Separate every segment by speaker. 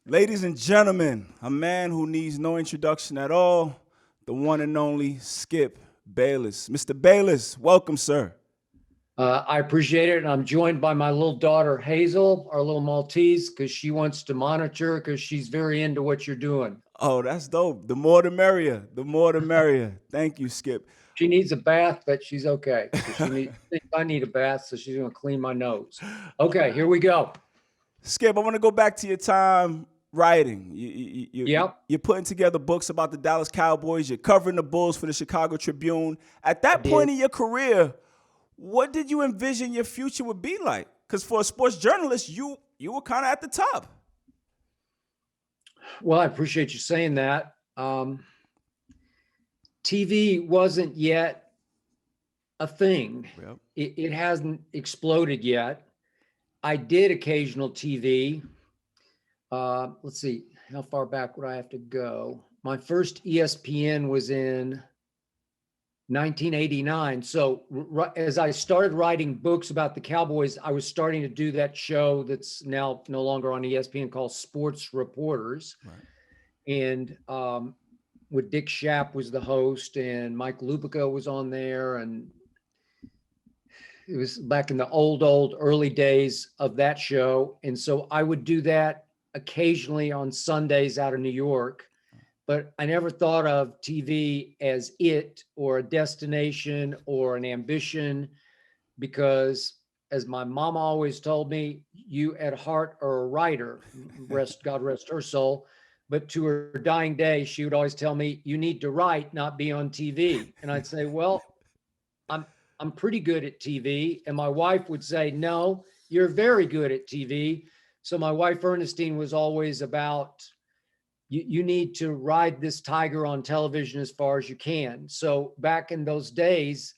Speaker 1: Ladies and gentlemen, a man who needs no introduction at all, the one and only Skip Bayless. Mr. Bayless, welcome, sir.
Speaker 2: I appreciate it. And I'm joined by my little daughter, Hazel, our little Maltese, because she wants to monitor because she's very into what you're doing.
Speaker 1: Oh, that's dope. The more the merrier. The more the merrier. Thank you, Skip.
Speaker 2: She needs a bath, but she's okay. I need a bath, so she's going to clean my nose. Okay, here we go.
Speaker 1: Skip, I want to go back to your time writing.
Speaker 2: Yep.
Speaker 1: You're putting together books about the Dallas Cowboys. You're covering the Bulls for the Chicago Tribune. At that point in your career, what did you envision your future would be like? Because for a sports journalist, you were kind of at the top.
Speaker 2: Well, I appreciate you saying that. TV wasn't yet a thing.
Speaker 1: Yep.
Speaker 2: It hasn't exploded yet. I did occasional TV. Let's see, how far back would I have to go? My first ESPN was in 1989. So as I started writing books about the Cowboys, I was starting to do that show that's now no longer on ESPN called Sports Reporters.
Speaker 1: Right.
Speaker 2: And with Dick Schaap was the host and Mike Lupica was on there. And it was back in the old early days of that show. And so I would do that occasionally on Sundays out of New York. But I never thought of TV as it or a destination or an ambition, because as my mom always told me, you at heart are a writer, God rest her soul. But to her dying day, she would always tell me, you need to write, not be on TV. And I'd say, well, I'm pretty good at TV. And my wife would say, no, you're very good at TV. So my wife, Ernestine, was always about, you need to ride this tiger on television as far as you can. So back in those days,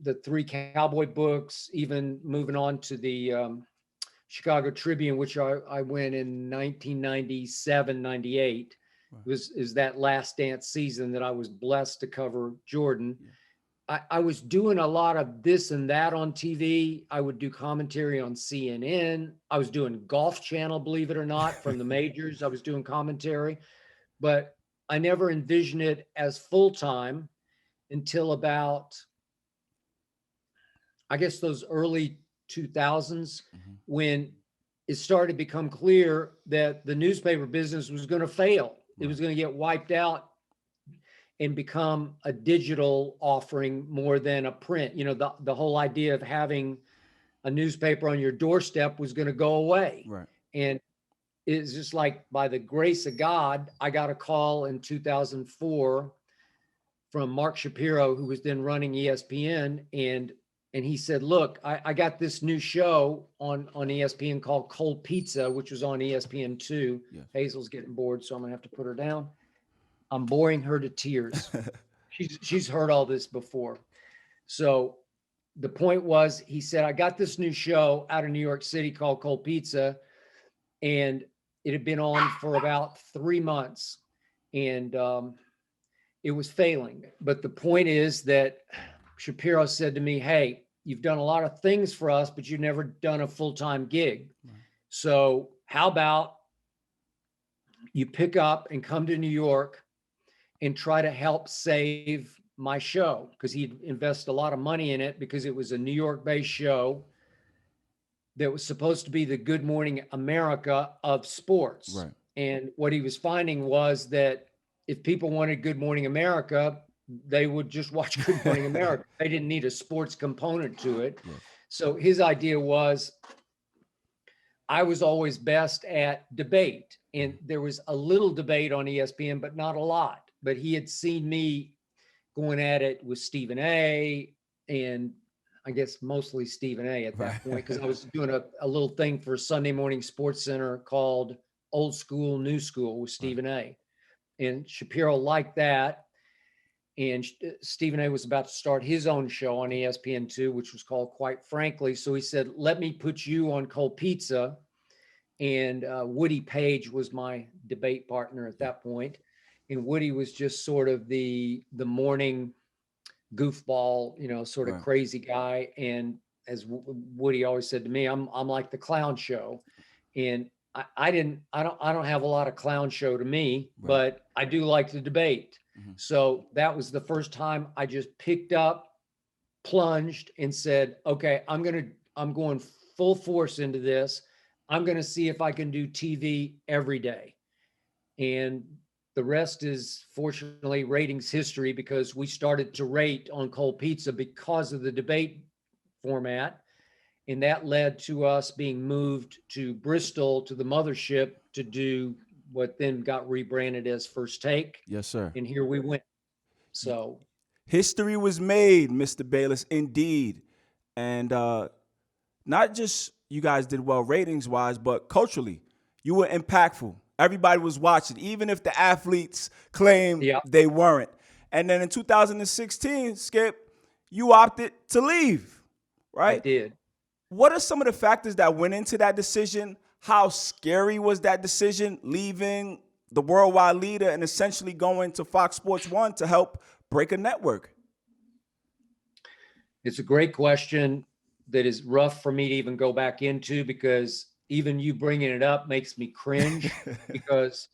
Speaker 2: the 3 Cowboy books, even moving on to the Chicago Tribune, which I went in 1997, 98, right. is that Last Dance season that I was blessed to cover Jordan. Yeah. I was doing a lot of this and that on TV. I would do commentary on CNN. I was doing Golf Channel, believe it or not, from the majors. I was doing commentary, but I never envisioned it as full-time until about, I guess, those early 2000s, when it started to become clear that the newspaper business was going to fail. It was going to get wiped out and become a digital offering more than a print. You know, the whole idea of having a newspaper on your doorstep was going to go away.
Speaker 1: Right.
Speaker 2: And it's just like, by the grace of God, I got a call in 2004 from Mark Shapiro, who was then running ESPN. And he said, look, I got this new show on ESPN called Cold Pizza, which was on ESPN2. Yes. Hazel's getting bored, so I'm gonna have to put her down. I'm boring her to tears. She's heard all this before. So the point was, he said, I got this new show out of New York City called Cold Pizza, and it had been on for about 3 months, and it was failing. But the point is that Shapiro said to me, hey, you've done a lot of things for us, but you've never done a full-time gig. Right. So how about you pick up and come to New York and try to help save my show? Because he'd invested a lot of money in it, because it was a New York-based show that was supposed to be the Good Morning America of sports.
Speaker 1: Right.
Speaker 2: And what he was finding was that if people wanted Good Morning America, they would just watch Good Morning America. They didn't need a sports component to it. Yes. So his idea was, I was always best at debate. And there was a little debate on ESPN, but not a lot. But he had seen me going at it with Stephen A. and I guess mostly Stephen A. at that point, because I was doing a little thing for Sunday Morning Sports Center called Old School, New School with Stephen A. And Shapiro liked that. And Stephen A. was about to start his own show on ESPN2, which was called Quite Frankly. So he said, let me put you on Cold Pizza. And Woody Page was my debate partner at that point. And Woody was just sort of the morning goofball, sort of
Speaker 1: Right.
Speaker 2: crazy guy. And as Woody always said to me, I'm like the clown show. And I don't have a lot of clown show to me,
Speaker 1: Right.
Speaker 2: but I do like to debate.
Speaker 1: Mhm.
Speaker 2: So that was the first time I just picked up, plunged, and said, okay, I'm going full force into this. I'm going to see if I can do TV every day. And the rest is fortunately ratings history, because we started to rate on Cold Pizza because of the debate format. And that led to us being moved to Bristol, to the mothership, to do what then got rebranded as First Take.
Speaker 1: Yes, sir.
Speaker 2: And here we went. So
Speaker 1: History was made, Mr. Bayless, indeed. And not just you guys did well ratings wise, but culturally, you were impactful. Everybody was watching, even if the athletes claim
Speaker 2: yeah,
Speaker 1: they weren't. And then in 2016, Skip, you opted to leave,
Speaker 2: I
Speaker 1: right?
Speaker 2: did.
Speaker 1: What are some of the factors that went into that decision? How scary was that decision, leaving the worldwide leader and essentially going to Fox Sports 1 to help break a network?
Speaker 2: It's a great question that is rough for me to even go back into, because even you bringing it up makes me cringe, because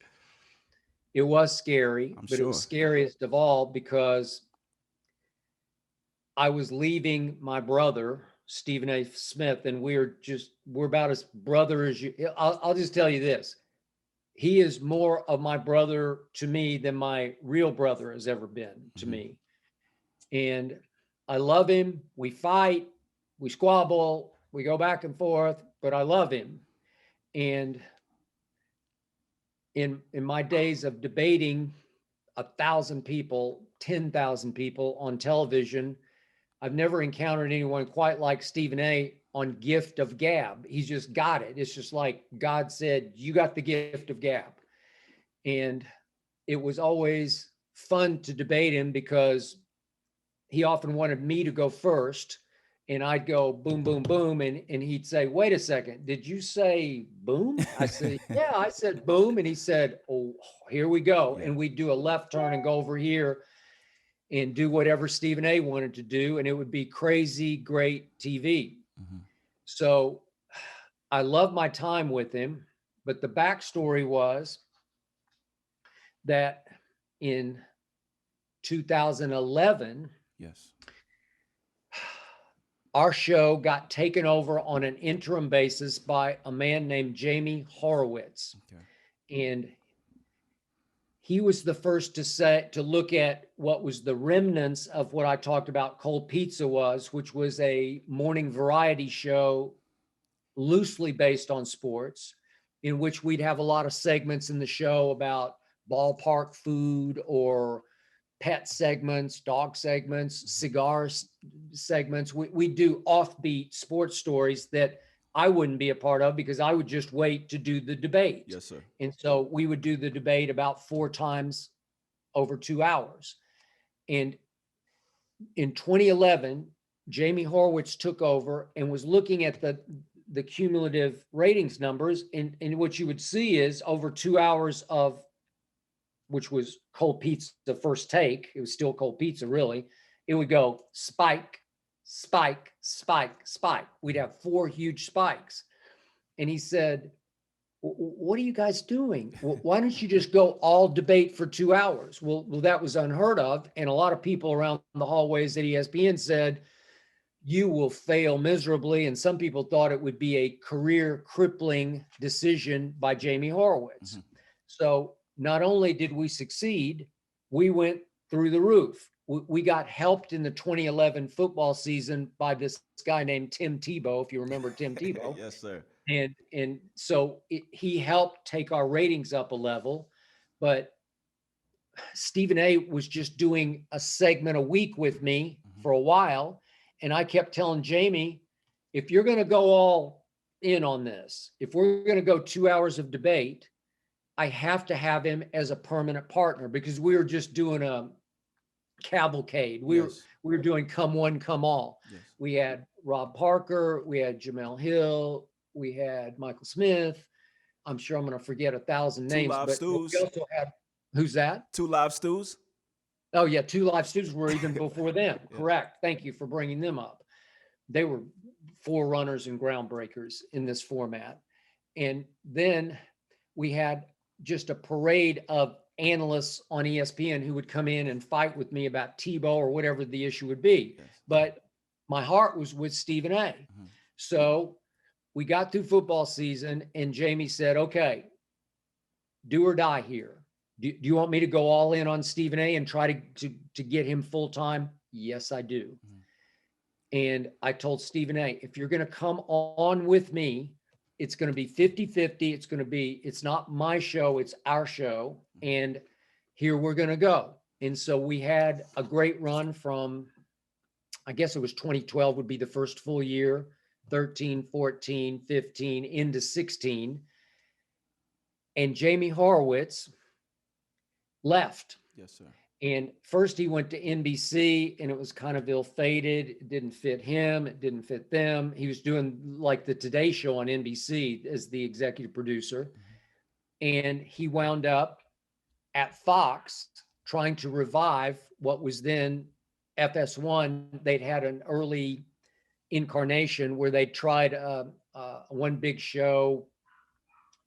Speaker 2: it was scary,
Speaker 1: I'm
Speaker 2: but it was
Speaker 1: sure.
Speaker 2: scariest of all because I was leaving my brother, Stephen A. Smith, and we're about as brother as you. I'll just tell you this. He is more of my brother to me than my real brother has ever been to me. And I love him. We fight, we squabble, we go back and forth, but I love him. And in my days of debating 1,000 people, 10,000 people on television, I've never encountered anyone quite like Stephen A. on gift of gab. He's just got it. It's just like God said, you got the gift of gab. And it was always fun to debate him, because he often wanted me to go first, and I'd go boom, boom, boom. And he'd say, wait a second, did you say boom? I said, yeah, I said boom. And he said, oh, here we go.
Speaker 1: Yeah.
Speaker 2: And we'd do a left turn and go over here and do whatever Stephen A. wanted to do. And it would be crazy, great TV. So I love my time with him. But the backstory was that in 2011,
Speaker 1: Yes.
Speaker 2: our show got taken over on an interim basis by a man named Jamie Horowitz. Okay. And he was the first to look at what was the remnants of what I talked about Cold Pizza was, which was a morning variety show loosely based on sports, in which we'd have a lot of segments in the show about ballpark food or pet segments, dog segments, cigar segments. We do offbeat sports stories that I wouldn't be a part of, because I would just wait to do the debate.
Speaker 1: Yes, sir.
Speaker 2: And so we would do the debate about 4 times over 2 hours. And in 2011, Jamie Horowitz took over and was looking at the cumulative ratings numbers. And what you would see is over 2 hours of, which was Cold Pizza, the First Take. It was still Cold Pizza, really. It would go spike, spike, spike, spike. We'd have 4 huge spikes. And he said, what are you guys doing? Why don't you just go all debate for 2 hours? Well, that was unheard of. And a lot of people around the hallways at ESPN said, you will fail miserably. And some people thought it would be a career crippling decision by Jamie Horowitz. So not only did we succeed, we went through the roof. We got helped in the 2011 football season by this guy named Tim Tebow, if you remember Tim Tebow.
Speaker 1: Yes, sir.
Speaker 2: And so he helped take our ratings up a level. But Stephen A. was just doing a segment a week with me for a while. And I kept telling Jamie, if you're going to go all in on this, if we're going to go 2 hours of debate, I have to have him as a permanent partner, because we were just doing a cavalcade. We were doing come one, come all. Yes. We had Rob Parker, we had Jamel Hill, we had Michael Smith, I'm sure I'm going to forget 1,000
Speaker 1: Two
Speaker 2: names,
Speaker 1: live
Speaker 2: but we
Speaker 1: stews.
Speaker 2: also had, who's that?
Speaker 1: Two live stews.
Speaker 2: Oh yeah, Two Live Students were even before them.
Speaker 1: Yeah.
Speaker 2: Correct. Thank you for bringing them up. They were forerunners and groundbreakers in this format. And then we had just a parade of analysts on ESPN who would come in and fight with me about Tebow or whatever the issue would be.
Speaker 1: Yes.
Speaker 2: But my heart was with Stephen A. So we got through football season and Jamie said, okay, do or die here. Do you want me to go all in on Stephen A and try to get him full time? Yes, I do. And I told Stephen A, if you're going to come on with me, it's going to be 50-50. It's not my show, it's our show. And here we're going to go. And so we had a great run from, I guess it was 2012 would be the first full year, 13, 14, 15 into 16. And Jamie Horowitz left.
Speaker 1: Yes, sir.
Speaker 2: And first he went to NBC and it was kind of ill-fated. It didn't fit him. It didn't fit them. He was doing like the Today Show on NBC as the executive producer. And he wound up at Fox trying to revive what was then FS1. They'd had an early incarnation where they tried one big show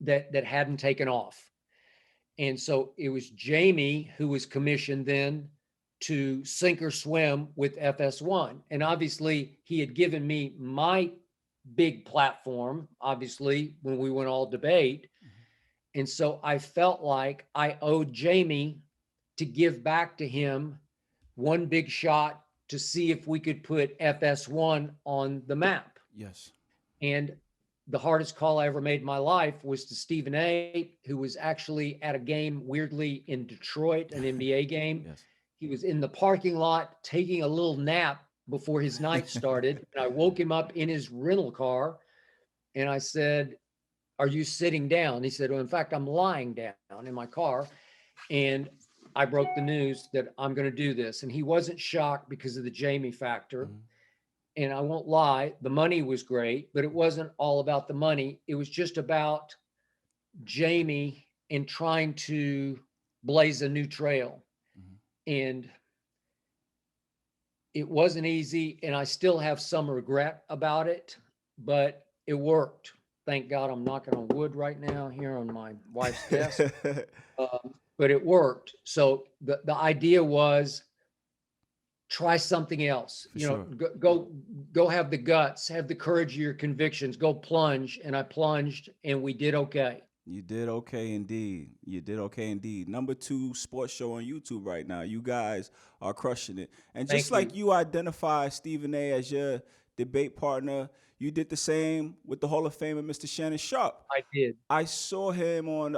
Speaker 2: that hadn't taken off. And so it was Jamie who was commissioned then to sink or swim with FS1. And obviously he had given me my big platform, obviously, when we went all debate. And so I felt like I owed Jamie to give back to him one big shot to see if we could put FS1 on the map.
Speaker 1: Yes.
Speaker 2: And the hardest call I ever made in my life was to Stephen A, who was actually at a game weirdly in Detroit, an NBA game.
Speaker 1: Yes.
Speaker 2: He was in the parking lot taking a little nap before his night started. And I woke him up in his rental car and I said, are you sitting down? He said, well, in fact, I'm lying down in my car. And I broke the news that I'm going to do this. And he wasn't shocked because of the Jamie factor. And I won't lie, the money was great, but it wasn't all about the money. It was just about Jamie and trying to blaze a new trail. And it wasn't easy. And I still have some regret about it, but it worked. Thank God I'm knocking on wood right now here on my wife's desk. But it worked. So the idea was, try something else. Go have the guts, have the courage of your convictions, go plunge. And I plunged and we did okay.
Speaker 1: You did okay indeed. You did okay indeed. Number 2 sports show on YouTube right now. You guys are crushing it. And just like you identify Stephen A as your debate partner, you did the same with the Hall of Famer, Mr. Shannon Sharpe.
Speaker 2: I did.
Speaker 1: I saw him on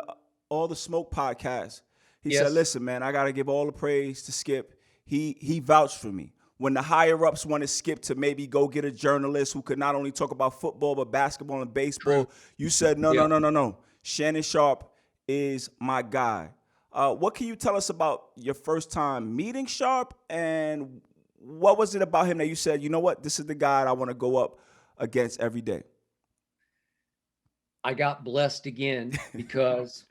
Speaker 1: All the Smoke podcast. He said, listen, man, I got to give all the praise to Skip. He vouched for me. When the higher ups wanted Skip to maybe go get a journalist who could not only talk about football, but basketball and baseball, you said, no. Shannon Sharpe is my guy. What can you tell us about your first time meeting Sharpe, and what was it about him that you said, you know what, this is the guy I want to go up against every day?
Speaker 2: I got blessed again because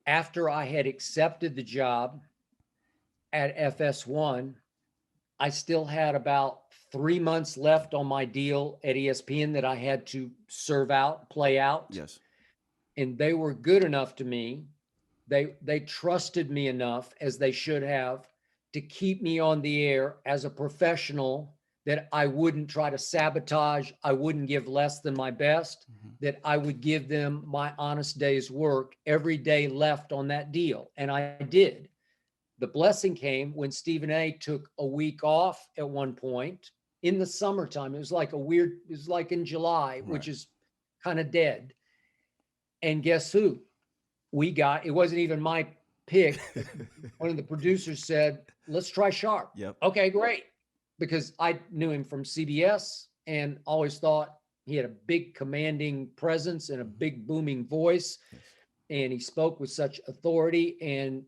Speaker 2: after I had accepted the job at FS1, I still had about 3 months left on my deal at ESPN that I had to serve out, play out.
Speaker 1: Yes.
Speaker 2: And they were good enough to me. They trusted me enough, as they should have, to keep me on the air as a professional, that I wouldn't try to sabotage. I wouldn't give less than my best, that I would give them my honest day's work every day left on that deal. And I did. The blessing came when Stephen A took a week off at one point in the summertime. It was like in July, right, which is kind of dead. And guess who? It wasn't even my pick. One of the producers said, let's try Sharpe.
Speaker 1: Yep.
Speaker 2: Okay, great. Because I knew him from CBS and always thought he had a big commanding presence and a big booming voice.
Speaker 1: Yes.
Speaker 2: And he spoke with such authority, and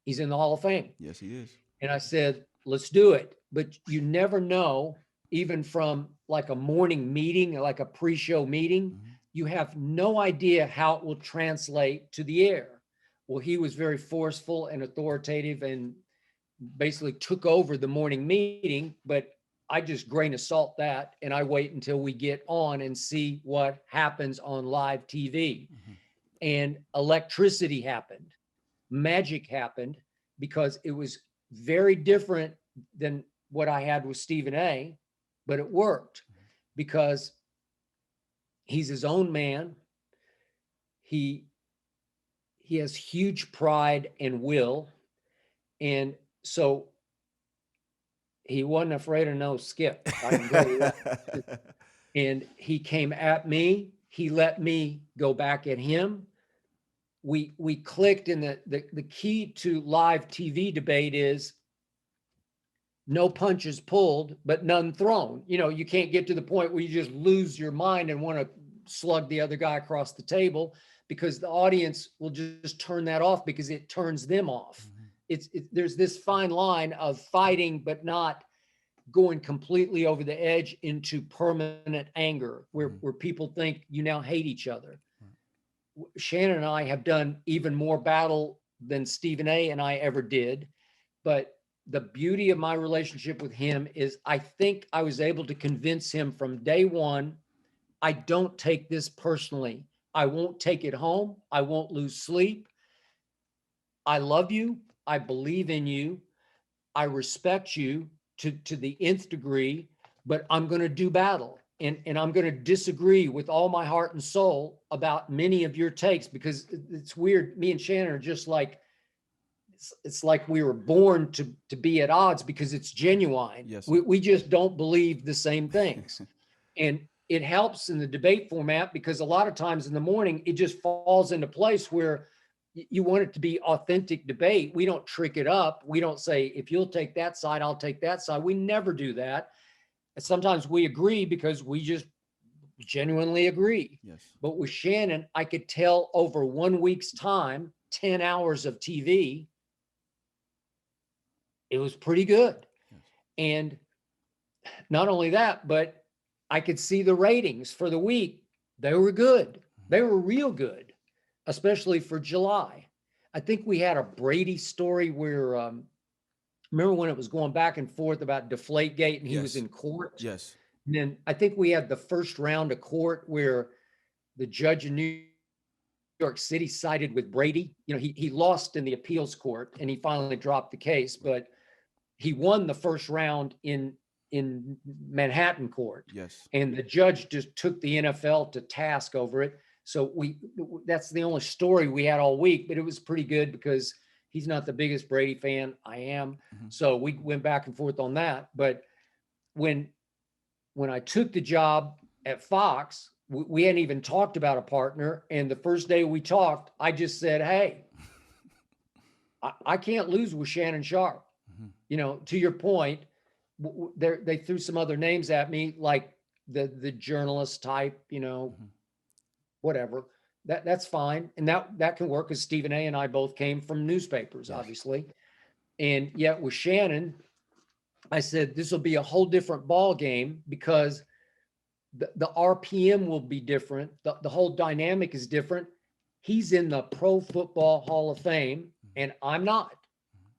Speaker 2: he's in the Hall of Fame.
Speaker 1: Yes, he is.
Speaker 2: And I said, let's do it. But you never know, even from like a morning meeting, like a pre-show meeting, you have no idea how it will translate to the air. Well, he was very forceful and authoritative and basically took over the morning meeting, but I just grain of salt that, and I wait until we get on and see what happens on live TV. And electricity happened, magic happened, because it was very different than what I had with Stephen A, but it worked because he's his own man. He has huge pride and will. And so he wasn't afraid of no Skip. I can tell you that. And he came at me. He let me go back at him. We clicked, and the key to live TV debate is no punches pulled, but none thrown. You know, you can't get to the point where you just lose your mind and want to slug the other guy across the table, because the audience will just turn that off because it turns them off. There's this fine line of fighting, but not going completely over the edge into permanent anger where people think you now hate each other. Shannon and I have done even more battle than Stephen A and I ever did. But the beauty of my relationship with him is I think I was able to convince him from day one, I don't take this personally. I won't take it home. I won't lose sleep. I love you. I believe in you. I respect you to the nth degree, but I'm going to do battle. And I'm going to disagree with all my heart and soul about many of your takes, because it's weird. Me and Shannon are just like, it's like we were born to be at odds because it's genuine.
Speaker 1: Yes.
Speaker 2: We just don't believe the same things. And it helps in the debate format because a lot of times in the morning, it just falls into place where you want it to be authentic debate. We don't trick it up. We don't say, if you'll take that side, I'll take that side. We never do that. And sometimes we agree because we just genuinely agree.
Speaker 1: Yes.
Speaker 2: But with Shannon, I could tell over 1 week's time, 10 hours of TV, it was pretty good.
Speaker 1: Yes.
Speaker 2: And not only that, but I could see the ratings for the week. They were good. They were real good, especially for July. I think we had a Brady story where, remember when it was going back and forth about Deflategate and he was in court?
Speaker 1: Yes.
Speaker 2: And then I think we had the first round of court where the judge in New York City sided with Brady. You know, he lost in the appeals court and he finally dropped the case, but he won the first round in Manhattan court.
Speaker 1: Yes.
Speaker 2: And the judge just took the NFL to task over it. So that's the only story we had all week, but it was pretty good because he's not the biggest Brady fan. I am. So we went back and forth on that. But when I took the job at Fox, we hadn't even talked about a partner. And the first day we talked, I just said, hey, I can't lose with Shannon Sharpe. You know, to your point, they threw some other names at me, like the journalist type, you know, whatever. That's fine. And that can work because Stephen A and I both came from newspapers, obviously. And yet with Shannon, I said, this will be a whole different ball game because the RPM will be different. The whole dynamic is different. He's in the Pro Football Hall of Fame and I'm not.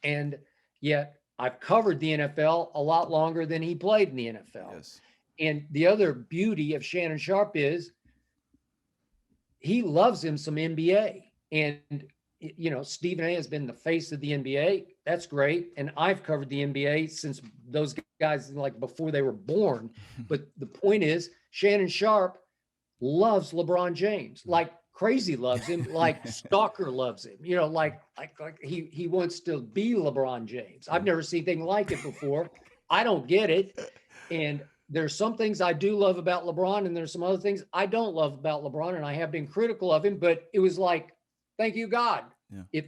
Speaker 2: And yet I've covered the NFL a lot longer than he played in the NFL.
Speaker 1: Yes.
Speaker 2: And the other beauty of Shannon Sharpe is he loves him some NBA. And, you know, Stephen A has been the face of the NBA. That's great. And I've covered the NBA since those guys, like before they were born. But the point is, Shannon Sharpe loves LeBron James, like crazy loves him, like stalker loves him, you know, like he wants to be LeBron James. I've never seen anything like it before. I don't get it. And there's some things I do love about LeBron, and there's some other things I don't love about LeBron, and I have been critical of him, but it was like, thank you, God. Yeah.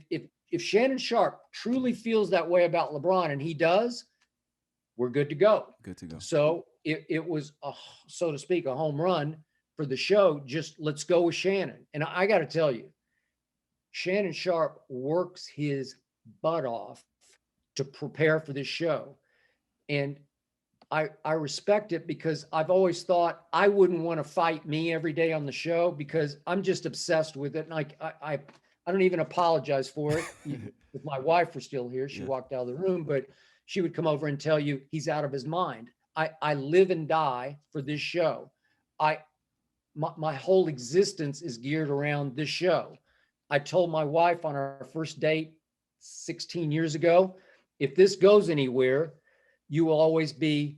Speaker 2: If Shannon Sharpe truly feels that way about LeBron, and he does, we're good to go.
Speaker 1: Good to go.
Speaker 2: So it was, so to speak, a home run for the show. Just let's go with Shannon. And I got to tell you, Shannon Sharpe works his butt off to prepare for this show. And I respect it because I've always thought I wouldn't want to fight me every day on the show because I'm just obsessed with it. And I don't even apologize for it. If my wife were still here, she
Speaker 1: Yeah.
Speaker 2: walked out of the room, but she would come over and tell you he's out of his mind. I live and die for this show. My whole existence is geared around this show. I told my wife on our first date 16 years ago, if this goes anywhere, you will always be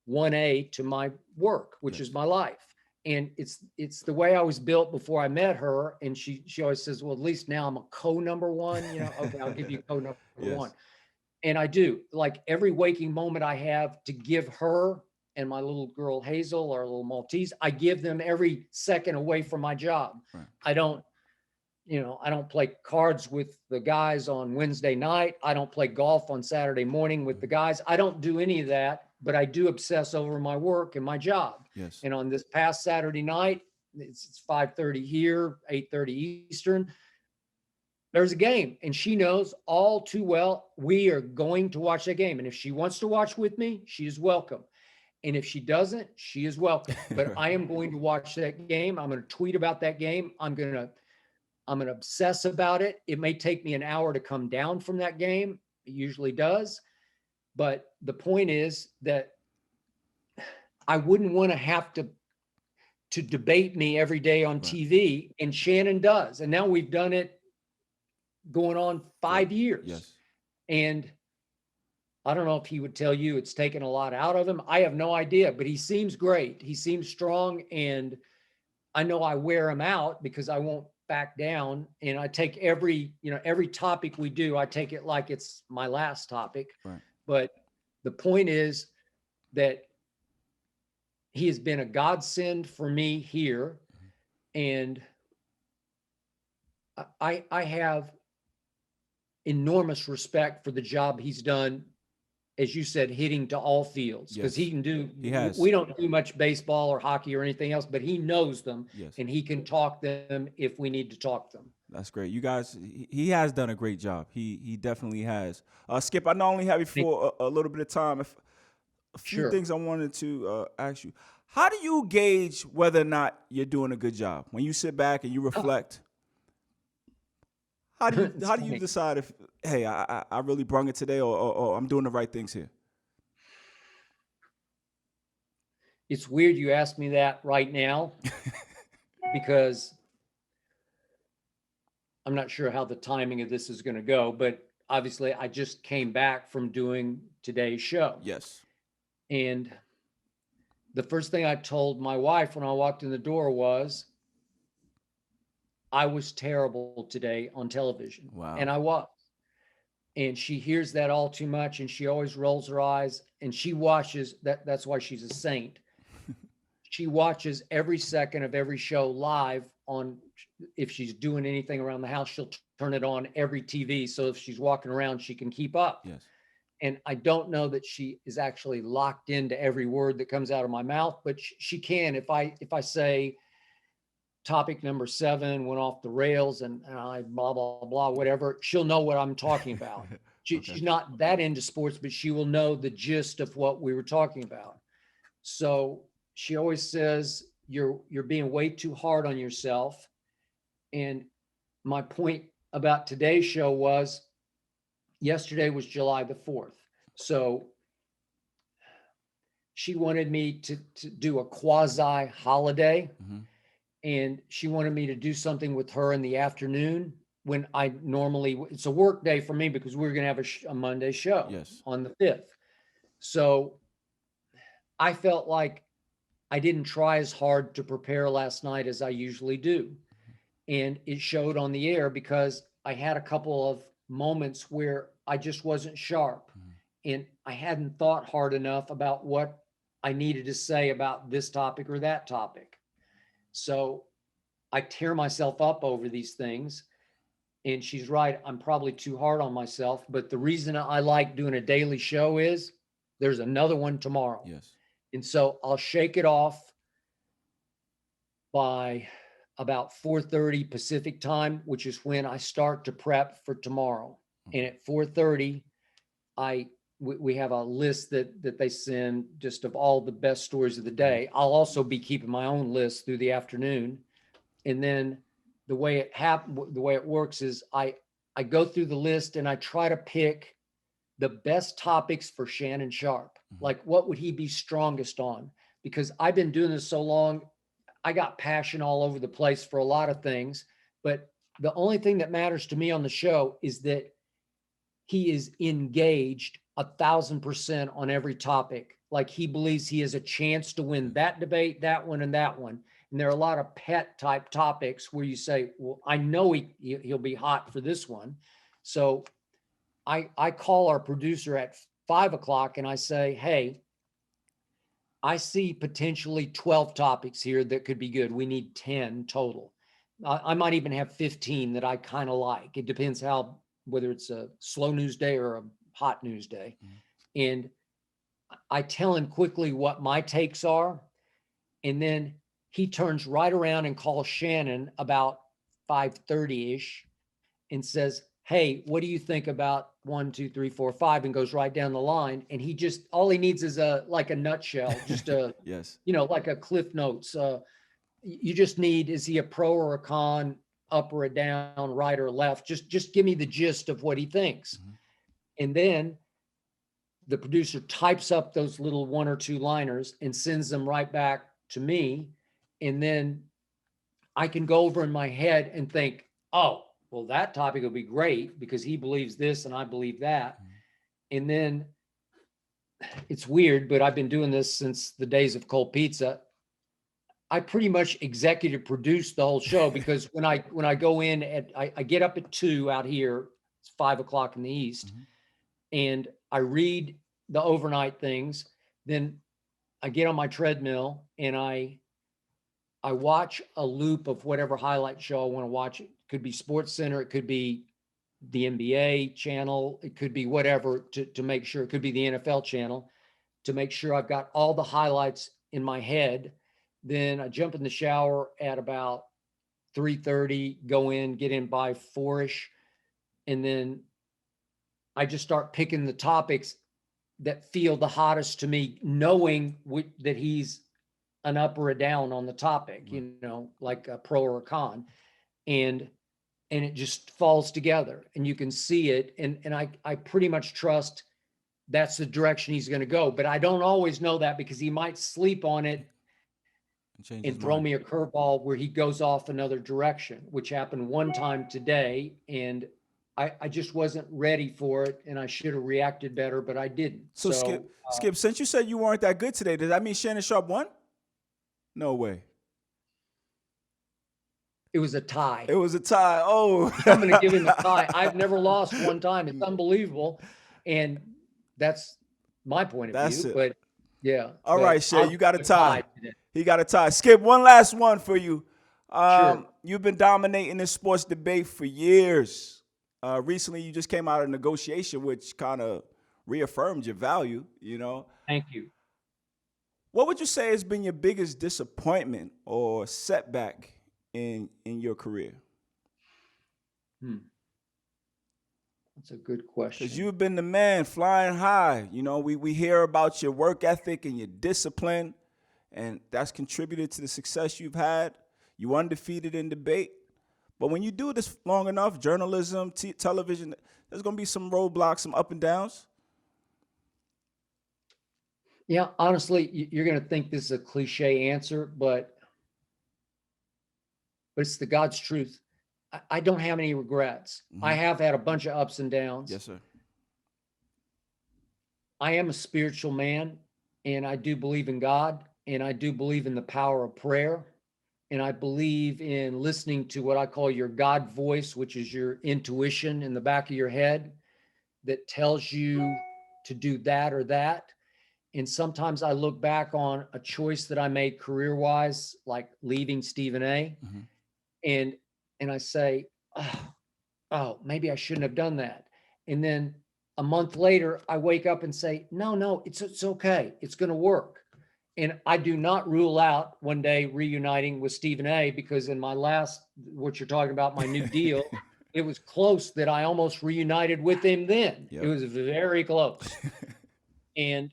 Speaker 2: 1A to my work, which is my life. And it's the way I was built before I met her. And she always says, well, at least now I'm a co-number one, okay, I'll give you co-number one. And I do, like every waking moment I have to give her and my little girl Hazel, our little Maltese, I give them every second away from my job.
Speaker 1: Right.
Speaker 2: I don't play cards with the guys on Wednesday night. I don't play golf on Saturday morning with the guys. I don't do any of that, but I do obsess over my work and my job.
Speaker 1: Yes.
Speaker 2: And on this past Saturday night, it's 5:30 here, 8:30 Eastern. There's a game, and she knows all too well we are going to watch that game. And if she wants to watch with me, she is welcome. And if she doesn't, she is welcome. But I am going to watch that game. I'm going to tweet about that game. I'm going to obsess about it. It may take me an hour to come down from that game. It usually does. But the point is that I wouldn't want to have to debate me every day on TV, and Shannon does. And now we've done it going on 5 years.
Speaker 1: Yes.
Speaker 2: And I don't know if he would tell you it's taken a lot out of him. I have no idea, but he seems great. He seems strong. And I know I wear him out because I won't back down. And I take every topic we do, I take it like it's my last topic.
Speaker 1: Right.
Speaker 2: But the point is that he has been a godsend for me here. And I have enormous respect for the job he's done, as you said, hitting to all fields, because he can do.
Speaker 1: He has.
Speaker 2: We don't do much baseball or hockey or anything else, but he knows them.
Speaker 1: Yes.
Speaker 2: And he can talk them if we need to talk them.
Speaker 1: That's great. You guys, he has done a great job. He definitely has. Skip, I not only have you for a little bit of time. A few things I wanted to ask you. How do you gauge whether or not you're doing a good job? When you sit back and you reflect, how do you decide if, hey, I really brung it today, or I'm doing the right things here?
Speaker 2: It's weird you ask me that right now because I'm not sure how the timing of this is going to go, but obviously I just came back from doing today's show.
Speaker 1: Yes.
Speaker 2: And the first thing I told my wife when I walked in the door was, I was terrible today on television.
Speaker 1: Wow.
Speaker 2: And I was. And she hears that all too much, and she always rolls her eyes, and she watches that. That's why she's a saint. She watches every second of every show live on. If she's doing anything around the house, she'll turn it on every TV. So if she's walking around, she can keep up.
Speaker 1: Yes.
Speaker 2: And I don't know that she is actually locked into every word that comes out of my mouth, but she can. If I say topic number 7 went off the rails and I blah, blah, blah, whatever, she'll know what I'm talking about. She's not that into sports, but she will know the gist of what we were talking about. So she always says, you're being way too hard on yourself. And my point about today's show was, yesterday was July the 4th. So she wanted me to do a quasi holiday.
Speaker 1: Mm-hmm.
Speaker 2: And she wanted me to do something with her in the afternoon when I normally, it's a work day for me because we're going to have a Monday show on the 5th. So I felt like I didn't try as hard to prepare last night as I usually do. And it showed on the air because I had a couple of moments where I just wasn't sharp. And I hadn't thought hard enough about what I needed to say about this topic or that topic. So I tear myself up over these things. And she's right, I'm probably too hard on myself. But the reason I like doing a daily show is there's another one tomorrow.
Speaker 1: Yes.
Speaker 2: And so I'll shake it off by about 4:30 Pacific time, which is when I start to prep for tomorrow. And at 4:30, I we have a list that they send just of all the best stories of the day. I'll also be keeping my own list through the afternoon. And then the way it works is I go through the list and I try to pick the best topics for Shannon Sharpe. Like, what would he be strongest on? Because I've been doing this so long, I got passion all over the place for a lot of things, but the only thing that matters to me on the show is that he is engaged 1,000% on every topic. Like, he believes he has a chance to win that debate, that one, and that one. And there are a lot of pet type topics where you say, well, I know he'll be hot for this one. So I call our producer at 5 o'clock and I say, hey, I see potentially 12 topics here that could be good. We need 10 total. I might even have 15 that I kind of like. It depends whether it's a slow news day or a hot news day. And I tell him quickly what my takes are. And then he turns right around and calls Shannon about 5:30-ish and says, hey, what do you think about 1, 2, 3, 4, 5, and goes right down the line. And all he needs is like a nutshell, just
Speaker 1: yes,
Speaker 2: like a Cliff Notes. You just need, is he a pro or a con, up or a down, right or left? Just give me the gist of what he thinks. And then the producer types up those little 1 or 2 liners and sends them right back to me. And then I can go over in my head and think, oh, well, that topic will be great because he believes this and I believe that. And then it's weird, but I've been doing this since the days of cold pizza. I pretty much executive produce the whole show because when I go in I get up at 2 out here, it's 5 o'clock in the East, and I read the overnight things. Then I get on my treadmill and I watch a loop of whatever highlight show I want to watch. It could be Sports Center, it could be the NBA channel, it could be whatever, to make sure, it could be the NFL channel, to make sure I've got all the highlights in my head. Then I jump in the shower at about 3:30, go in, get in by 4-ish, and then I just start picking the topics that feel the hottest to me, knowing that he's an up or a down on the topic, like a pro or a con, and it just falls together and you can see it. And I pretty much trust that's the direction he's going to go, but I don't always know that because he might sleep on it and throw me a curveball where he goes off another direction, which happened one time today. And I just wasn't ready for it and I should have reacted better, but I didn't.
Speaker 1: So Skip, since you said you weren't that good today, does that mean Shannon Sharpe won? No way.
Speaker 2: It was a tie.
Speaker 1: It was a tie. Oh,
Speaker 2: I'm going to give him a tie. I've never lost one time. It's unbelievable. And that's my point of view. But yeah.
Speaker 1: All right, Shay, you got a tie. He got a tie. Skip, one last one for you.
Speaker 2: Sure.
Speaker 1: You've been dominating this sports debate for years. Recently, you just came out of negotiation, which kind of reaffirmed your value,
Speaker 2: Thank you.
Speaker 1: What would you say has been your biggest disappointment or setback in your career?
Speaker 2: That's a good question.
Speaker 1: Because you've been the man flying high. We hear about your work ethic and your discipline, and that's contributed to the success you've had. You undefeated in debate. But when you do this long enough, journalism, television, there's going to be some roadblocks, some up and downs.
Speaker 2: Yeah, honestly, you're going to think this is a cliche answer, but it's the God's truth. I don't have any regrets. I have had a bunch of ups and downs.
Speaker 1: Yes, sir.
Speaker 2: I am a spiritual man, and I do believe in God, and I do believe in the power of prayer, and I believe in listening to what I call your God voice, which is your intuition in the back of your head that tells you to do that or that. And sometimes I look back on a choice that I made career-wise, like leaving Stephen A. And I say, oh, maybe I shouldn't have done that. And then a month later, I wake up and say, no, it's okay. It's going to work. And I do not rule out one day reuniting with Stephen A. because in my last, what you're talking about, my new deal, it was close that I almost reunited with him then. Yep. It was very close. And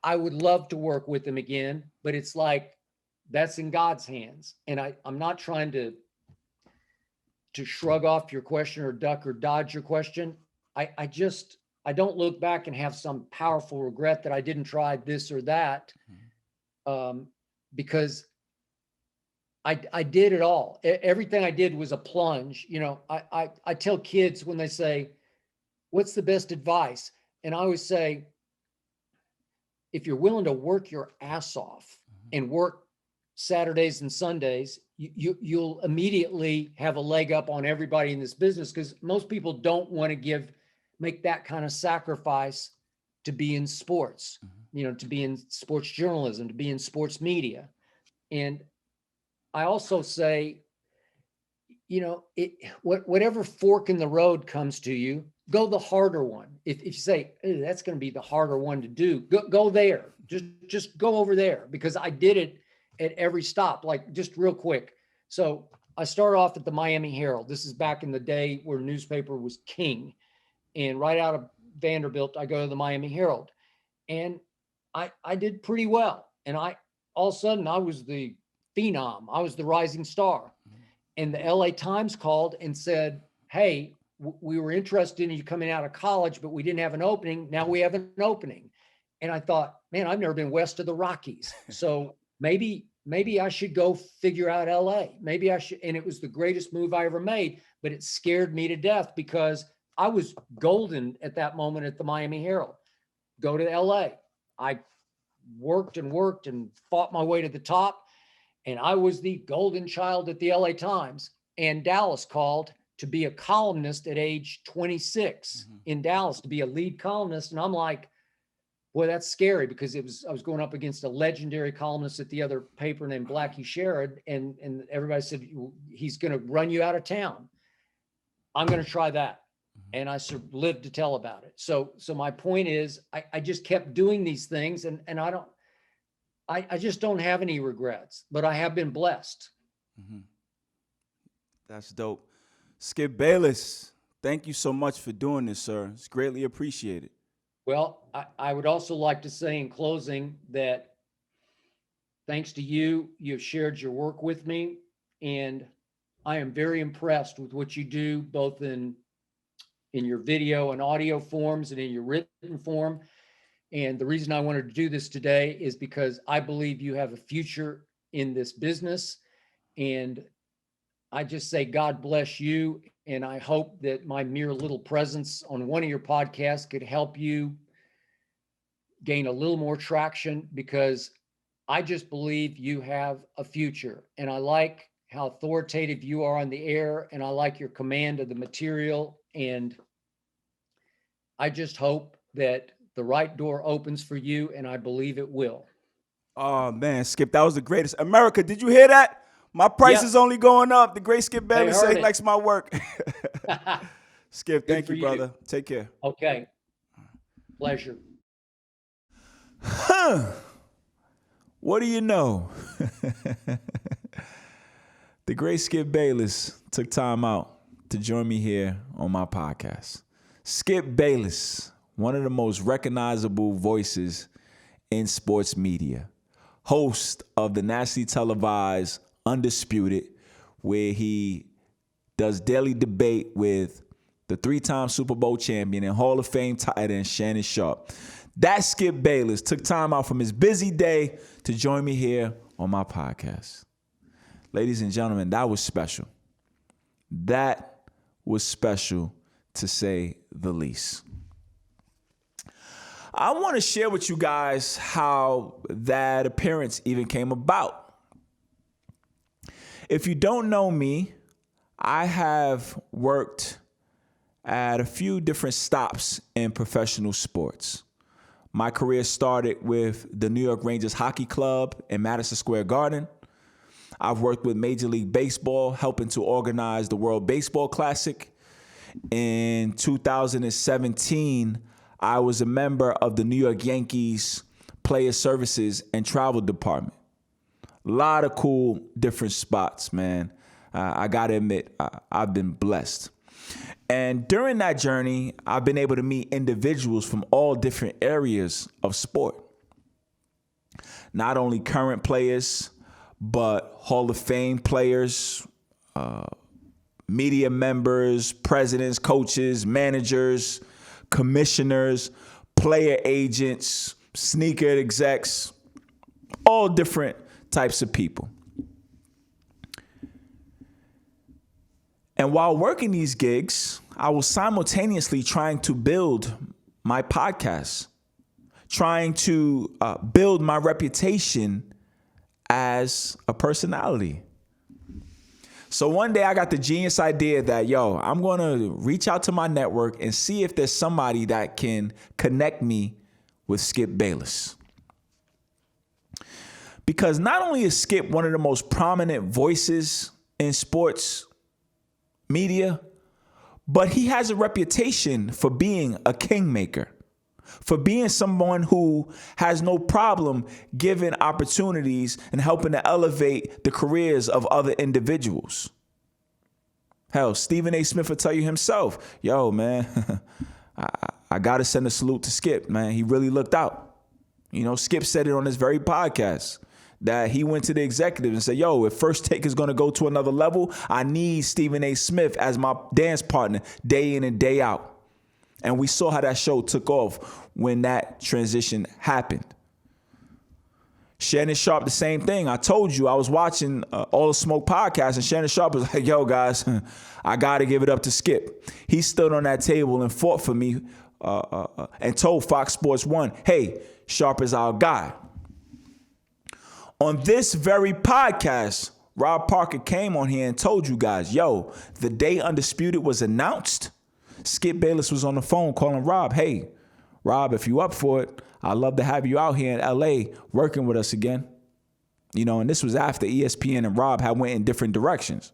Speaker 2: I would love to work with him again, but it's like, that's in God's hands. And I'm not trying to shrug off your question or duck or dodge your question. I don't look back and have some powerful regret that I didn't try this or that, because I did it all. Everything I did was a plunge. You know, I tell kids when they say, what's the best advice? And I always say, if you're willing to work your ass off and work Saturdays and Sundays, you'll immediately have a leg up on everybody in this business, because most people don't want to make that kind of sacrifice to be in sports, you know, to be in sports journalism, to be in sports media. And I also say, you know, whatever fork in the road comes to you, go the harder one. If you say, hey, that's going to be the harder one to do, go there. Just go over there, because I did it at every stop. Like, just real quick. So I start off at the Miami Herald. This is back in the day where newspaper was king. And right out of Vanderbilt, I go to the Miami Herald, and I did pretty well. And all of a sudden I was the phenom. I was the rising star. And the LA Times called and said, hey, we were interested in you coming out of college, but we didn't have an opening. Now we have an opening. And I thought, man, I've never been west of the Rockies. So maybe I should go figure out LA. Maybe I should. And it was the greatest move I ever made, but it scared me to death, because I was golden at that moment at the Miami Herald. Go to LA. I worked and fought my way to the top. And I was the golden child at the LA Times. And Dallas called to be a columnist at age 26 in Dallas, to be a lead columnist. And I'm like, boy, that's scary, because I was going up against a legendary columnist at the other paper named Blackie Sherrod. And everybody said, he's going to run you out of town. I'm going to try that. And I sort of lived to tell about it. So my point is, I just kept doing these things, and I just don't have any regrets, but I have been blessed.
Speaker 1: That's dope. Skip Bayless, thank you so much for doing this, sir. It's greatly appreciated.
Speaker 2: Well, I would also like to say in closing that thanks to you, you've shared your work with me, and I am very impressed with what you do, both in your video and audio forms and in your written form. And the reason I wanted to do this today is because I believe you have a future in this business. And I just say, God bless you. And I hope that my mere little presence on one of your podcasts could help you gain a little more traction, because I just believe you have a future. And I like how authoritative you are on the air, and I like your command of the material. And I just hope that the right door opens for you, and I believe it will.
Speaker 1: Oh, man, Skip, that was the greatest. America, did you hear that? My price is only going up. The great Skip Bayless said he likes my work. Skip, thank you, brother. Take care.
Speaker 2: Okay. Pleasure.
Speaker 1: What do you know? The great Skip Bayless took time out to join me here on my podcast. Skip Bayless, one of the most recognizable voices in sports media, host of the nationally televised Undisputed, where he does daily debate with the three-time Super Bowl champion and Hall of Fame tight end Shannon Sharpe. That Skip Bayless took time out from his busy day to join me here on my podcast. Ladies and gentlemen, that was special. That was special, to say the least. I want to share with you guys how that appearance even came about. If you don't know me, I have worked at a few different stops in professional sports. My career started with the New York Rangers Hockey Club in Madison Square Garden. I've worked with Major League Baseball, helping to organize the World Baseball Classic. In 2017, I was a member of the New York Yankees Player Services and Travel Department. A lot of cool different spots, man. I got to admit, I've been blessed. And during that journey, I've been able to meet individuals from all different areas of sport. Not only current players, but Hall of Fame players, media members, presidents, coaches, managers, commissioners, player agents, sneaker execs, all different types of people. And while working these gigs, I was simultaneously trying to build my podcast, trying to build my reputation as a personality. So one day I got the genius idea that, I'm going to reach out to my network and see if there's somebody that can connect me with Skip Bayless. Because not only is Skip one of the most prominent voices in sports media, but he has a reputation for being a kingmaker, for being someone who has no problem giving opportunities and helping to elevate the careers of other individuals. Hell, Stephen A. Smith will tell you himself, man, I got to send a salute to Skip, man. He really looked out. Skip said it on this very podcast, that he went to the executive and said, if First Take is going to go to another level, I need Stephen A. Smith as my dance partner day in and day out. And we saw how that show took off when that transition happened. Shannon Sharpe, the same thing. I told you I was watching All the Smoke podcast, and Shannon Sharpe was like, guys, I got to give it up to Skip. He stood on that table and fought for me and told Fox Sports 1, hey, Sharpe is our guy. On this very podcast, Rob Parker came on here and told you guys, the day Undisputed was announced, Skip Bayless was on the phone calling Rob, hey, Rob, if you up for it, I'd love to have you out here in LA working with us again. And this was after ESPN and Rob had went in different directions.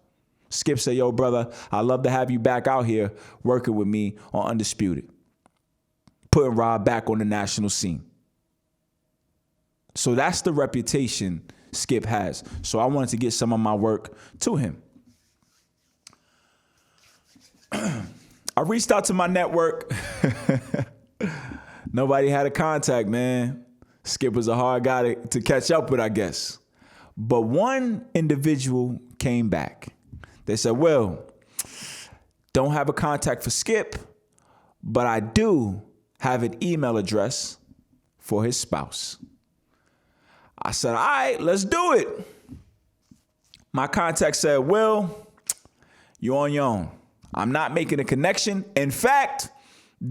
Speaker 1: Skip said, brother, I'd love to have you back out here working with me on Undisputed, putting Rob back on the national scene. So that's the reputation Skip has. So I wanted to get some of my work to him. I reached out to my network. Nobody had a contact, man. Skip was a hard guy to catch up with, I guess. But one individual came back. They said, don't have a contact for Skip, but I do have an email address for his spouse. I said, all right, let's do it. My contact said, you're on your own. I'm not making a connection. In fact,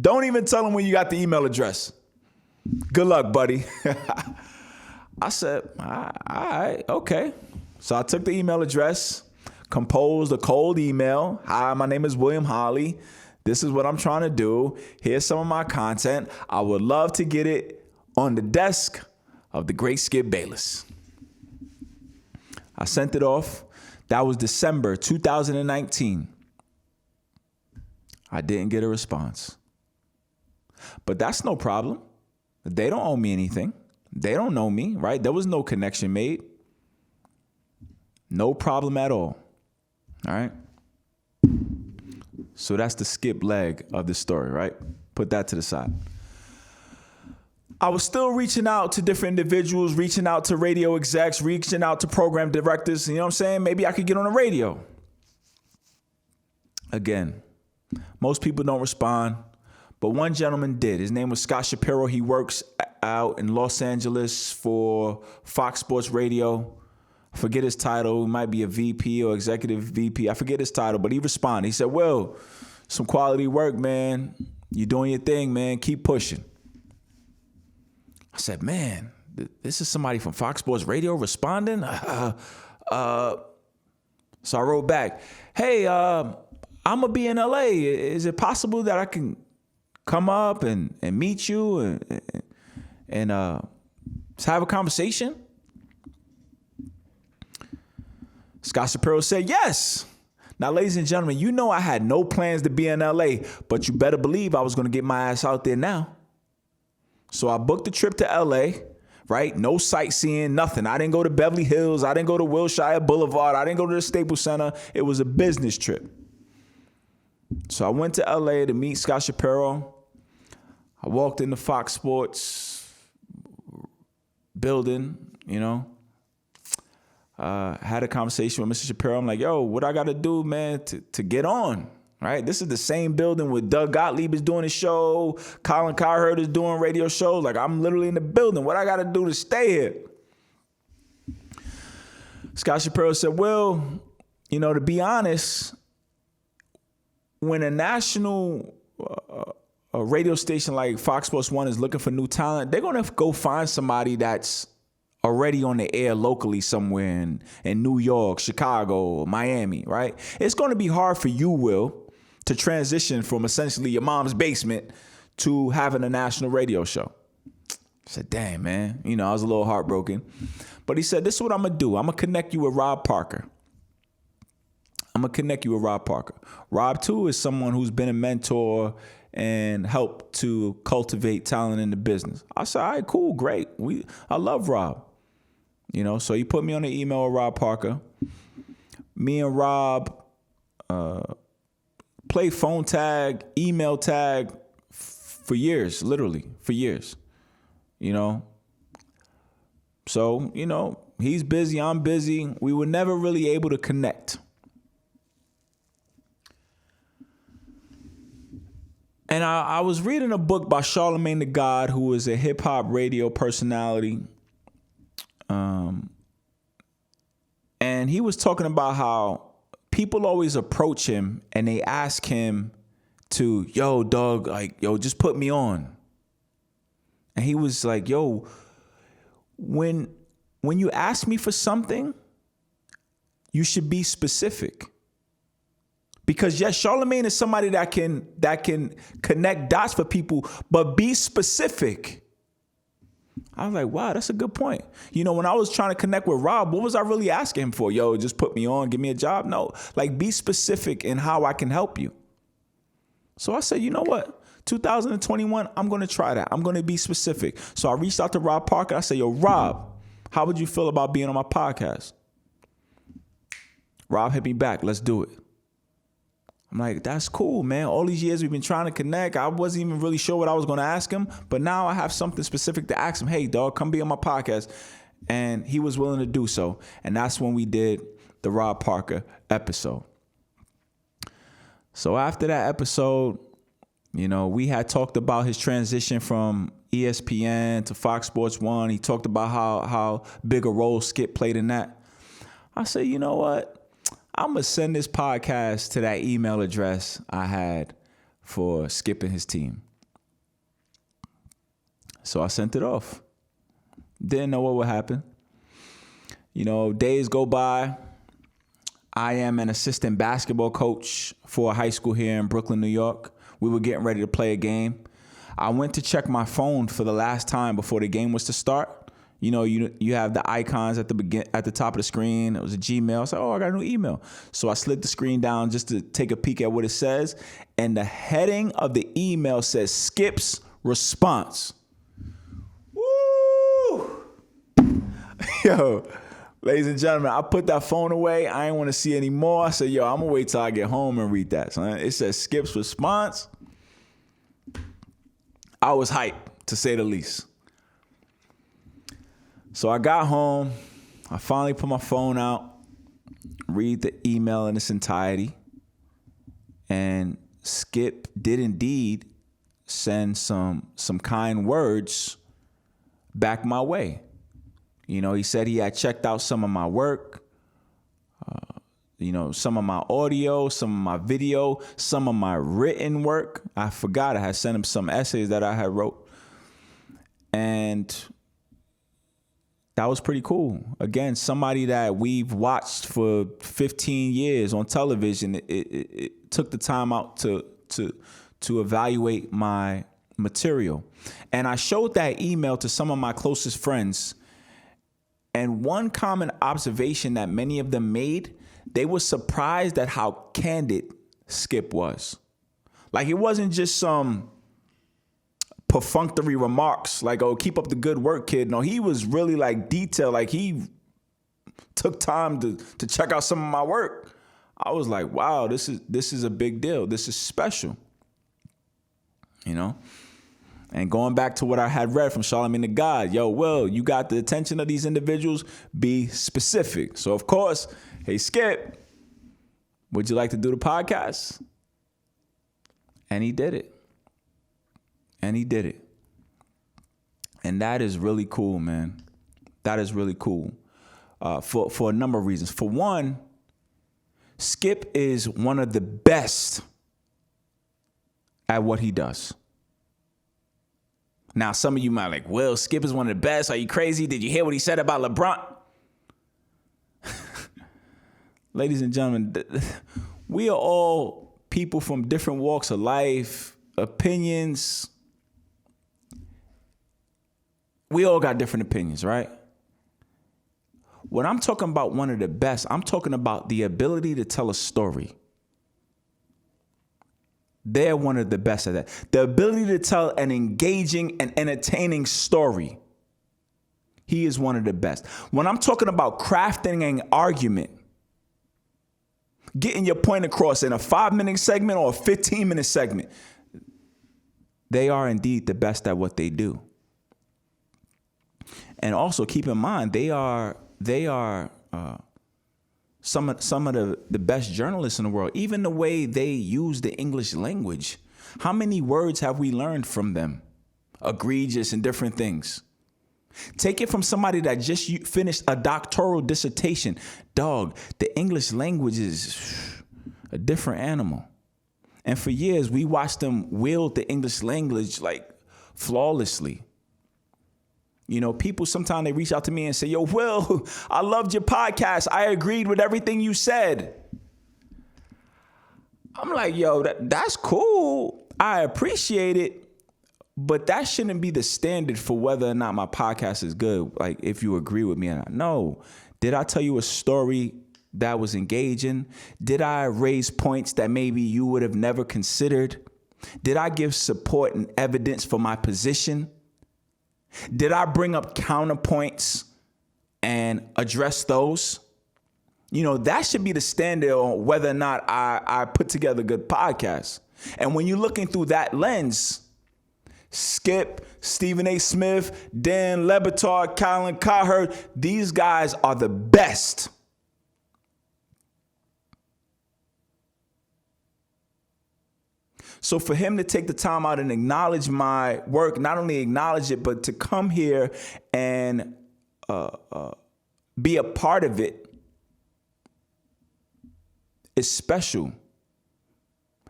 Speaker 1: don't even tell him when you got the email address. Good luck, buddy. I said, all right, okay. So I took the email address, composed a cold email. Hi, my name is William Holley. This is what I'm trying to do. Here's some of my content. I would love to get it on the desk of the great Skip Bayless. I sent it off. That was December 2019. I didn't get a response. But that's no problem. They don't owe me anything. They don't know me, right? There was no connection made. No problem at all. All right? So that's the Skip leg of the story, right? Put that to the side. I was still reaching out to different individuals, reaching out to radio execs, reaching out to program directors. You know what I'm saying? Maybe I could get on the radio. Again, most people don't respond, but one gentleman did. His name was Scott Shapiro. He works out in Los Angeles for Fox Sports Radio. I forget his title. He might be a VP or executive VP. I forget his title, but he responded. He said, some quality work, man. You're doing your thing, man. Keep pushing. I said, man, this is somebody from Fox Sports Radio responding? So I wrote back, hey, I'm going to be in LA. Is it possible that I can come up and meet you and just have a conversation? Scott Shapiro said, yes. Now, ladies and gentlemen, you know I had no plans to be in LA, but you better believe I was going to get my ass out there now. So I booked a trip to LA, right? No sightseeing, nothing. I didn't go to Beverly Hills. I didn't go to Wilshire Boulevard. I didn't go to the Staples Center. It was a business trip. So I went to LA to meet Scott Shapiro. I walked into Fox Sports building, had a conversation with Mr. Shapiro. I'm like, yo, what I got to do, man, to get on, right? This is the same building where Doug Gottlieb is doing a show, Colin Cowherd is doing radio shows. Like, I'm literally in the building. What I got to do to stay here? Scott Shapiro said, well, to be honest, when a national a radio station like Fox Sports 1 is looking for new talent, they're going to go find somebody that's already on the air locally somewhere in New York, Chicago, Miami, right? It's going to be hard for you, Will, to transition from essentially your mom's basement to having a national radio show. I said, damn, man. I was a little heartbroken. But he said, this is what I'm going to do. I'm going to connect you with Rob Parker. Rob, too, is someone who's been a mentor and helped to cultivate talent in the business. I said, all right, cool, great. I love Rob. So he put me on the email with Rob Parker. Me and Rob played phone tag, email tag for years, literally for years. So, he's busy, I'm busy. We were never really able to connect. And I was reading a book by Charlemagne the God, who is a hip hop radio personality. And he was talking about how people always approach him and they ask him to, yo, dog, just put me on. And he was like, yo, when you ask me for something, you should be specific. Because yes, Charlemagne is somebody that can connect dots for people, but be specific. I was like, wow, that's a good point. When I was trying to connect with Rob, what was I really asking him for? Yo, just put me on, give me a job? No, be specific in how I can help you. So I said, you know what? 2021, I'm going to try that. I'm going to be specific. So I reached out to Rob Parker. I said, yo, Rob, how would you feel about being on my podcast? Rob hit me back. Let's do it. I'm like, that's cool, man. All these years we've been trying to connect. I wasn't even really sure what I was going to ask him, but now I have something specific to ask him. Hey, dog, come be on my podcast. And he was willing to do so. And that's when we did the Rob Parker episode. So after that episode, we had talked about his transition from ESPN to Fox Sports 1. He talked about how big a role Skip played in that. I said, you know what? I'm going to send this podcast to that email address I had for Skip and his team. So I sent it off. Didn't know what would happen. Days go by. I am an assistant basketball coach for a high school here in Brooklyn, New York. We were getting ready to play a game. I went to check my phone for the last time before the game was to start. You have the icons at the top of the screen. It was a Gmail. I said, I got a new email. So I slid the screen down just to take a peek at what it says. And the heading of the email says Skip's response. Woo! Yo, ladies and gentlemen, I put that phone away. I didn't want to see any more. I said, yo, I'm going to wait till I get home and read that. So it says Skip's response. I was hyped, to say the least. So I got home, I finally put my phone out, read the email in its entirety, and Skip did indeed send some kind words back my way. He said he had checked out some of my work, some of my audio, some of my video, some of my written work. I forgot I had sent him some essays that I had wrote. And that was pretty cool. Again, somebody that we've watched for 15 years on television, it took the time out to evaluate my material. And I showed that email to some of my closest friends. And one common observation that many of them made, they were surprised at how candid Skip was. It wasn't just some perfunctory remarks like, oh, keep up the good work, kid. No, he was really detailed. He took time to check out some of my work. I was like, wow, this is a big deal. This is special. You know? And going back to what I had read from Charlamagne the God, yo, Will, you got the attention of these individuals, be specific. So, of course, hey, Skip, would you like to do the podcast? And he did it. And that is really cool, man. That is really cool for a number of reasons. For one, Skip is one of the best at what he does. Now, some of you might like, well, Skip is one of the best. Are you crazy? Did you hear what he said about LeBron? Ladies and gentlemen, we are all people from different walks of life, opinions. We all got different opinions, right? When I'm talking about one of the best, I'm talking about the ability to tell a story. They're one of the best at that. The ability to tell an engaging and entertaining story. He is one of the best. When I'm talking about crafting an argument, getting your point across in a 5-minute segment or a 15-minute segment, they are indeed the best at what they do. And also keep in mind, they are some of the best journalists in the world. Even the way they use the English language. How many words have we learned from them? Egregious and different things. Take it from somebody that just finished a doctoral dissertation. Dog, the English language is a different animal. And for years, we watched them wield the English language like flawlessly. You know, people sometimes they reach out to me and say, yo, Will, I loved your podcast. I agreed with everything you said. I'm like, yo, that's cool. I appreciate it. But that shouldn't be the standard for whether or not my podcast is good. Like, if you agree with me or not. No. Did I tell you a story that was engaging? Did I raise points that maybe you would have never considered? Did I give support and evidence for my position? Did I bring up counterpoints and address those? You know, that should be the standard on whether or not I put together a good podcast. And when you're looking through that lens, Skip, Stephen A. Smith, Dan Le Batard, Colin Cowherd, these guys are the best. So for him to take the time out and acknowledge my work, not only acknowledge it, but to come here and be a part of it is special.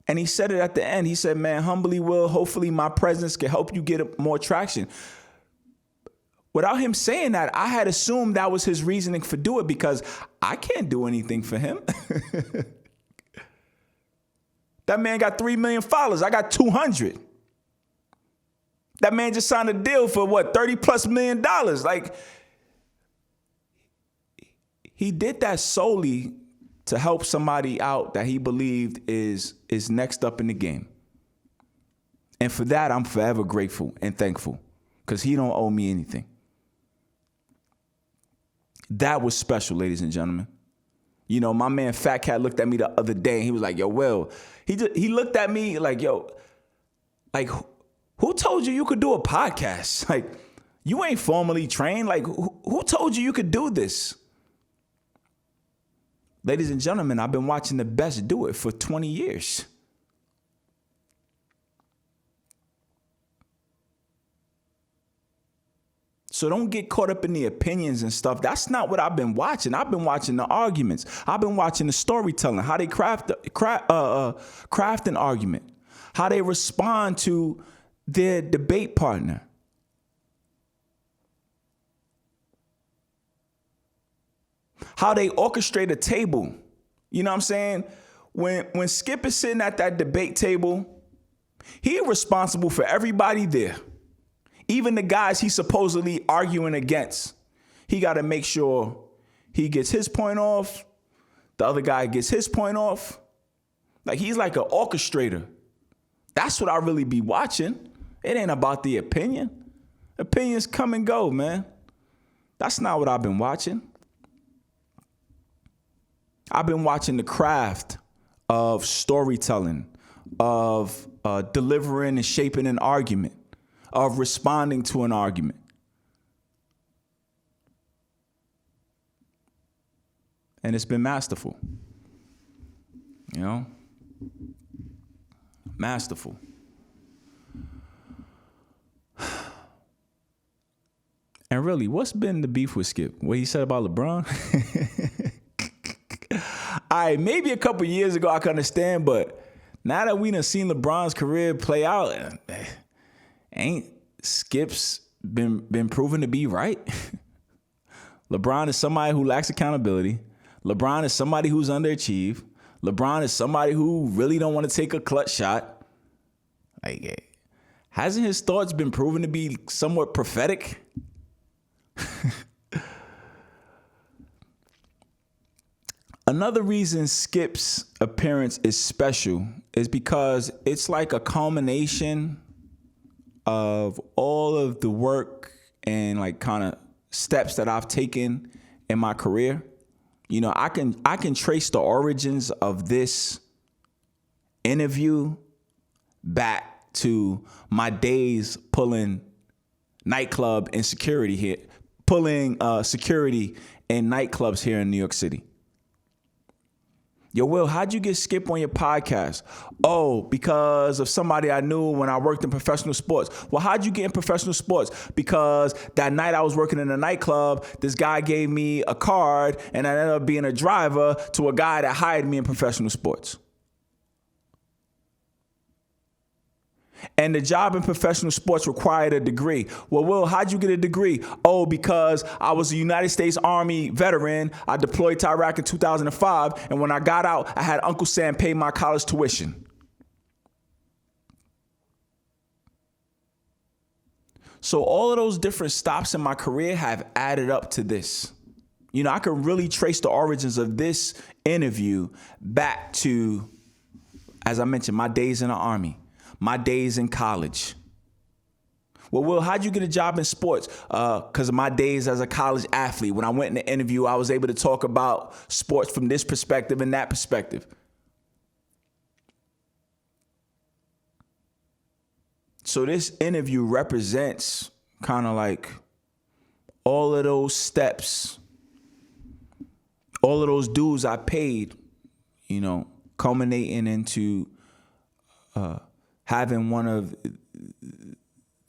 Speaker 1: And he said it at the end. He said, man, humbly, Will, hopefully my presence can help you get more traction. Without him saying that, I had assumed that was his reasoning for doing it because I can't do anything for him. That man got 3 million followers. I got 200. That man just signed a deal for what, $30+ million. Like, he did that solely to help somebody out that he believed is next up in the game. And for that, I'm forever grateful and thankful because he don't owe me anything. That was special, ladies and gentlemen. You know, my man Fat Cat looked at me the other day and he was like, yo, Will, he looked at me like, yo, like, who told you could do a podcast? Like, you ain't formally trained. Like, who told you could do this? Ladies and gentlemen, I've been watching the best do it for 20 years. So don't get caught up in the opinions and stuff. That's not what I've been watching. I've been watching the arguments. I've been watching the storytelling, how they craft an argument, how they respond to their debate partner. How they orchestrate a table. You know what I'm saying? When Skip is sitting at that debate table, he's responsible for everybody there. Even the guys he's supposedly arguing against. He got to make sure he gets his point off. The other guy gets his point off. Like, he's like an orchestrator. That's what I really be watching. It ain't about the opinion. Opinions come and go, man. That's not what I've been watching. I've been watching the craft of storytelling, of delivering and shaping an argument, of responding to an argument. And it's been masterful. You know? Masterful. And really, what's been the beef with Skip? What he said about LeBron? All right, maybe a couple years ago I could understand, but now that we done seen LeBron's career play out, ain't Skip's been proven to be right? LeBron is somebody who lacks accountability. LeBron is somebody who's underachieved. LeBron is somebody who really don't want to take a clutch shot. Like, hasn't his thoughts been proven to be somewhat prophetic? Another reason Skip's appearance is special is because it's like a culmination of all of the work and like kind of steps that I've taken in my career. You know, I can trace the origins of this interview back to my days pulling nightclub and security here, pulling security in nightclubs here in New York City. Yo, Will, how'd you get Skip on your podcast? Oh, because of somebody I knew when I worked in professional sports. Well, how'd you get in professional sports? Because that night I was working in a nightclub, this guy gave me a card, and I ended up being a driver to a guy that hired me in professional sports. And the job in professional sports required a degree. Well, Will, how'd you get a degree? Oh, because I was a United States Army veteran. I deployed to Iraq in 2005. And when I got out, I had Uncle Sam pay my college tuition. So all of those different stops in my career have added up to this. You know, I could really trace the origins of this interview back to, as I mentioned, my days in the Army. My days in college. Well, Will, how'd you get a job in sports? Because of my days as a college athlete. When I went in the interview, I was able to talk about sports from this perspective and that perspective. So this interview represents kind of like all of those steps, all of those dues I paid, you know, culminating into having one of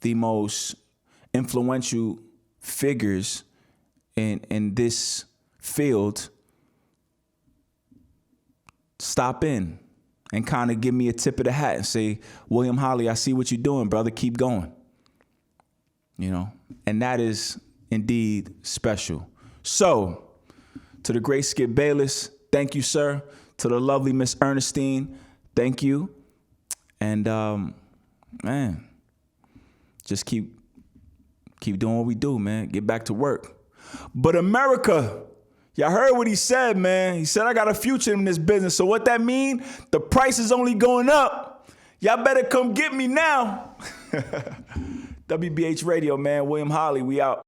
Speaker 1: the most influential figures in this field stop in and kind of give me a tip of the hat and say, William Holley, I see what you're doing, brother. Keep going. You know, and that is indeed special. So, to the great Skip Bayless, thank you, sir. To the lovely Miss Ernestine, thank you. And, man, just keep doing what we do, man. Get back to work. But America, y'all heard what he said, man. He said, I got a future in this business. So what that mean? The price is only going up. Y'all better come get me now. WBH Radio, man. William Holley, we out.